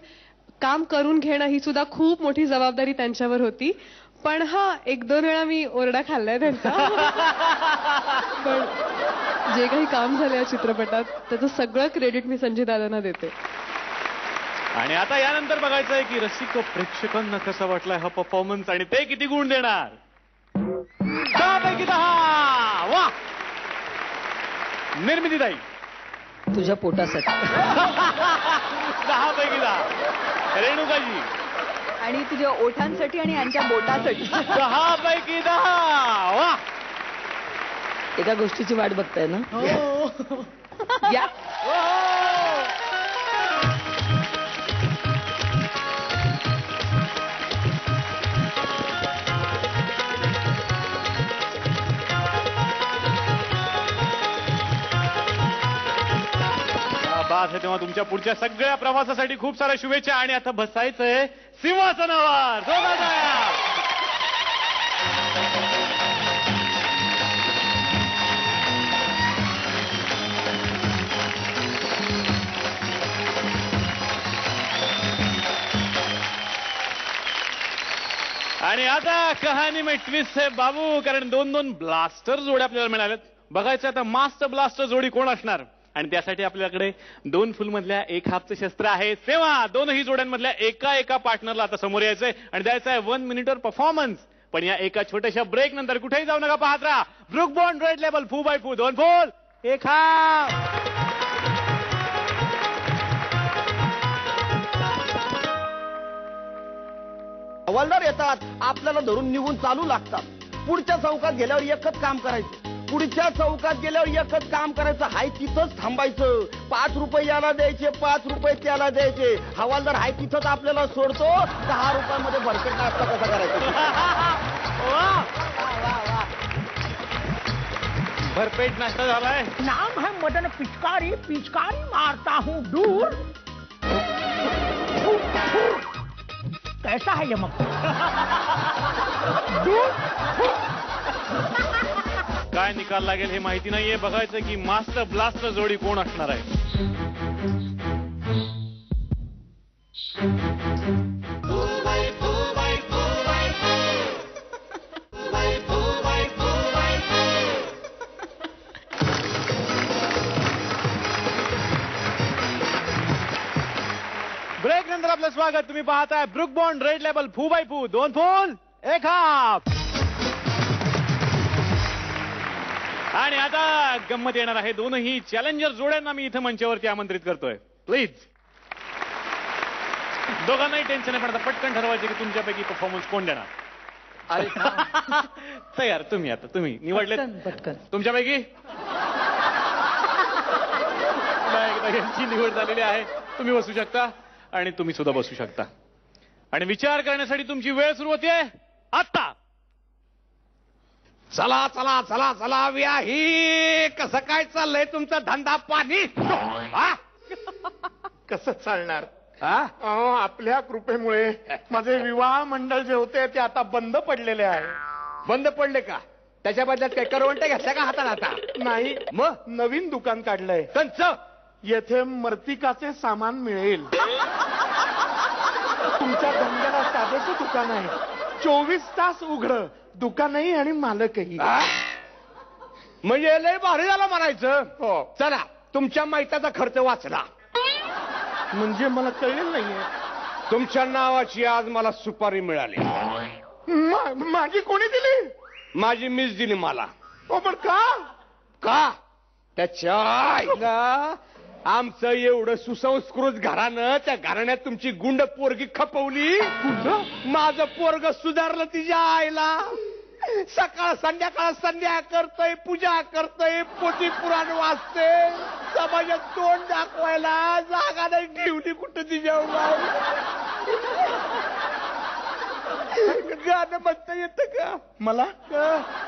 काम करून घेणं ही सुद्धा खूप मोठी जबाबदारी त्यांच्यावर होती. पण हा, एक दोन वेळा मी ओरडा खाल्लाय त्यांचा. पण जे काही काम झालं या चित्रपटात त्याचं सगळं क्रेडिट मी संजय दादांना देते. आणि आता यानंतर बघायचं आहे की रसिक प्रेक्षकांना कसा वाटलाय हा परफॉर्मन्स आणि ते किती गुण देणार. 10 पैकी 10. वा. निर्मितीताई. तुझ्या पोटासाठी. 10 पैकी 10. रेणुकाजी. आणि तुझ्या ओठांसाठी आणि यांच्या बोटासाठी. 10 पैकी 10. वा. एका गोष्टीची वाट बघताय ना. या. बात आहे. तेव्हा तुमच्या पुढच्या सगळ्या प्रवासासाठी खूप साऱ्या शुभेच्छा. आणि आता बसायचंय सिंहासनावर. जोरदार टाळ्या. आणि आता कहाणी में ट्विस्ट आहे बाबू, कारण 2-2 ब्लास्टर जोड्या आपल्याला मिळाल्यात. बघायचं आता मास्टर ब्लास्टर जोडी कोण असणार, आणि त्यासाठी आपल्याकडे 2 फुल मधल्या 1 हाफचं शस्त्र आहे. तेव्हा दोनही जोड्यांमधल्या एका पार्टनरला आता समोर यायचंय आणि द्यायचं आहे 1 मिनिटवर परफॉर्मन्स. पण या एका छोट्याशा ब्रेक नंतर कुठेही जाऊ नका, पाहत राहा ब्रुक बॉन्ड रेड लेबल फू बाय फू, 2 फुल 1 हाफ. हवालदार येतात, आपल्याला धरून निघून चालू लागतात. पुढच्या चौकात गेल्यावर एकच काम करायचं, पुढच्या चौकात गेल्यावर एकच काम करायचं, हाय तिथंच थांबायचं. 5 रुपये याला द्यायचे, 5 रुपये त्याला द्यायचे. हवालदार हाय तिथंच आपल्याला सोडतो. 10 रुपयामध्ये भरपेट नाश्ता कसा करायचा. भरपेट नाश्ता झालाय. नाम है मदन पिचकारी, पिचकारी मारता हूँ दूर. कैसा है ये मग दूर. काय निकाल लागेल हे माहिती नाहीये. बघायचं की मास्टर ब्लास्टर जोडी कोण असणार आहे. ब्रेक नंतर आपलं स्वागत. तुम्ही पाहताय ब्रुक बॉन्ड रेड लेबल फू बाय फू, 2 फुल 1 हाफ. आणि आता गंमत येणार आहे. दोनही चॅलेंजर जोड्यांना मी इथं मंचावरती आमंत्रित करतोय. प्लीज दोघांनाही टेन्शन आहे, पण आता पटकन ठरवायचं की तुमच्यापैकी परफॉर्मन्स कोण देणार. अरे तयार तुम्ही, आता तुम्ही निवडले पटकन तुमच्यापैकी एकदा यांची निवड झालेली आहे. तुम्ही बसू शकता आणि तुम्ही सुद्धा बसू शकता आणि विचार करण्यासाठी तुमची वेळ सुरू होते आता. चला चला चला चला व्याही. कसं काय चाललंय तुमचा धंदा पाणी. कसं चालणार. आपल्या कृपेमुळे माझे विवाह मंडळ जे होते ते आता बंद पडलेले आहे. बंद पडले का? त्याच्या बदल्यात काही करवंटे घेतल्या का हातात आता? नाही, मग नवीन दुकान काढलंय. कंच येथे मर्तिकाचे सामान मिळेल. तुमच्या धंद्याला साधेच दुकान आहे, 24 तास उघड दुकानही आणि मालकही. म्हणजे लय भारी झाला म्हणायचं. हो चला, तुमच्या माहितीचा खर्च वाचला. म्हणजे मला कळलेलं नाहीये. तुमच्या नावाची आज मला सुपारी मिळाली. माझी कोणी दिली? माझी मिस दिली मला. हो पण का? का त्याच्या आईला आमचं एवढं सुसंस्कृत घरानं त्या घराण्यात तुमची गुंड पोरगी खपवली. माझं पोरग सुधारलं तिच्या आईला. सकाळ संध्याकाळ संध्या करतोय, पूजा करतोय, पोथी पुराण वाचते. समाजात तोंड दाखवायला जागा नाही ठेवली कुठं तिच्या. गाणं म्हणता येतं का मला?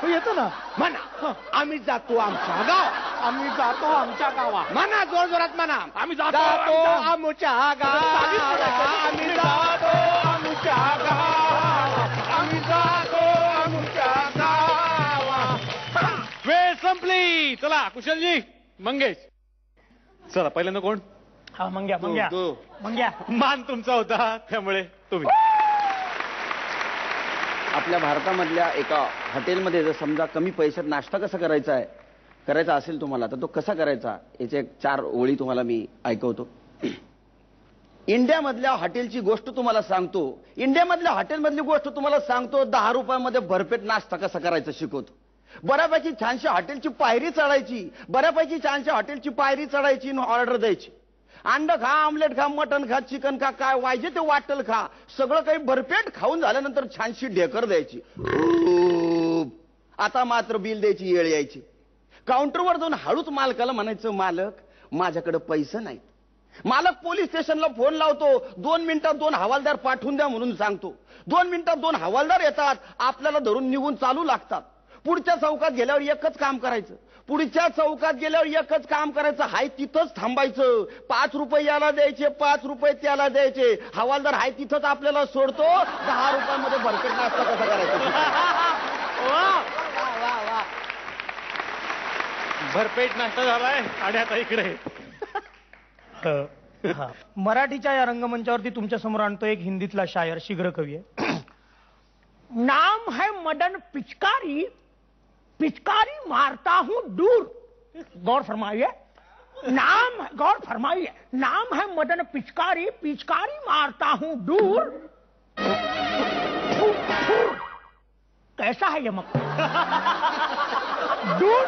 येतं ना. म्हणा आम्ही जातो आमच्या गाव. आम्ही जातो आमच्या गावा. म्हणा जोर जोरात म्हणा. आम्ही जातो आमच्या गावा. आम्ही जातो आमच्या गावा. आम्ही जातो आमच्या गावा. वेळ संपली. चला कुशलजी, मंगेश. चला पहिल्यांदा कोण? हा मंग्या मंग्या मंग्या. मान तुमचा होता त्यामुळे तुम्ही. आपल्या भारतामधल्या एका हॉटेलमध्ये जर समजा कमी पैशात नाश्ता कसा करायचा असेल तुम्हाला, तर तो कसा करायचा याचे 4 ओळी तुम्हाला मी ऐकवतो. इंडियामधल्या हॉटेलची गोष्ट तुम्हाला सांगतो. इंडियामधल्या हॉटेलमधली गोष्ट तुम्हाला सांगतो. 10 रुपयामध्ये भरपेट नाश्ता कसा करायचा शिकवतो. बऱ्यापैकी छानशी हॉटेलची पायरी चढायची. बऱ्यापैकी छानशी हॉटेलची पायरी चढायची आणि ऑर्डर द्यायची. अंड खा, ऑमलेट खा, मटन खा, चिकन खा, काय वाहिजे ते वाटल खा. सगळं काही भरपेट खाऊन झाल्यानंतर छानशी ढेकर द्यायची. आता मात्र बिल द्यायची वेळ यायची. काउंटरवर जाऊन हळूच मालकाला म्हणायचं, मालक माझ्याकडे पैसे नाहीत. मालक पोलीस स्टेशनला फोन लावतो. 2 मिनिटात 2 हवालदार पाठवून द्या म्हणून सांगतो. 2 मिनिटात 2 हवालदार येतात, आपल्याला धरून निघून चालू लागतात. पुढच्या चौकात गेल्यावर एकच काम करायचं. पुढच्या चौकात गेल्यावर एकच काम करायचं, हाय तिथंच थांबायचं. 5 रुपये याला द्यायचे, 5 रुपये त्याला द्यायचे. हवालदार हाय तिथंच आपल्याला सोडतो. 10 रुपयामध्ये भरपेट नाश्ता कसा करायचा. भरपेट नाश्ता झालाय. आणि आता इकडे मराठीच्या या रंगमंचावरती तुमच्या समोर आणतो एक हिंदीतला शायर, शीघ्र कवी आहे. नाम है मदन पिचकारी, पिचकारी मारता हूं दूर। गौर फरमाइए, गौर फरमाइए, नाम है मदन पिचकारी, पिचकारी मारता हूं दूर। कैसा है ये मक दूर।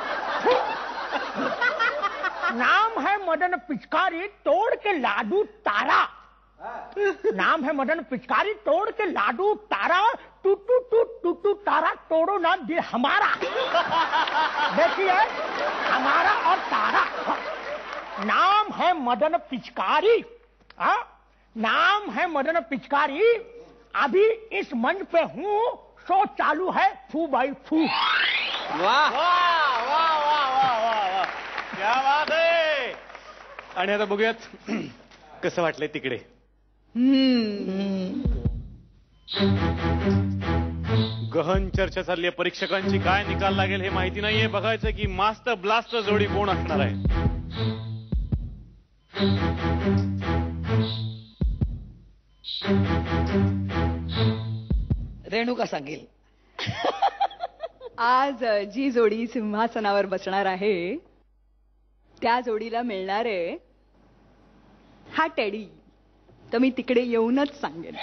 नाम है मदन पिचकारी, तोड़ के लाडू तारा। नाम है मदन पिचकारी, तोड़ के लाडू तारा। टूटू टूट टूटू तारा, तोड़ो ना दिल हमारा। देखिए, हमारा और तारा। नाम है मदन पिचकारी, नाम है मदन पिचकारी। अभी इस मंच पे हूँ, शो चालू है फू बाई फू। वाह वाह वाह वाह वाह वाह, क्या बात आहे. आणि आता बघूयात कसं वाटलंय तिकडे. गहन चर्चा चालली आहे. परीक्षकांची काय निकाल लागेल हे माहिती नाहीये. बघायचं की मास्टर ब्लास्टर जोडी कोण असणार आहे. रेणुका सांगेल. आज जी जोडी सिंहासनावर बसणार आहे त्या जोडीला मिळणारे हा टेडी तर मी तिकडे येऊनच सांगेन.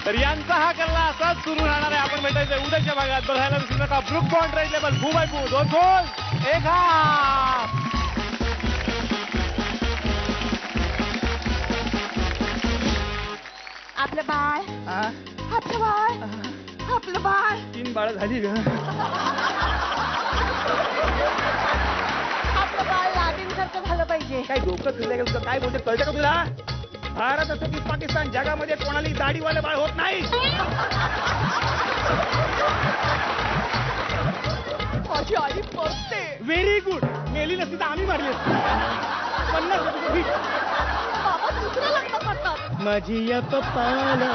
तर यांचा हा कल्ला असाच सुरू राहणार आहे. आपण भेटायचं उद्याच्या भागात. बघायला विसरू नका. ब्रुक बॉन्ड राईट लेवल फू बाय फू. 2 गोल 1 हाफ. आपलं बाळ, आपलं बाळ, आपलं बाळ. 3 बाळ झाली ग. आपलं बाळ लादींसारखं झालं पाहिजे. काय डोकं फिरलं गेलं काय बोलते कळतं का तुला? भारत असो की पाकिस्तान, जगामध्ये कोणालाही दाढीवाले बाळ होत नाही. माझी आई पळते. Very good. मेली नसती तर आम्ही मारली असती. 50 रुपये. बाबा दुसरं लग्न करतात. माझी या पप्पाला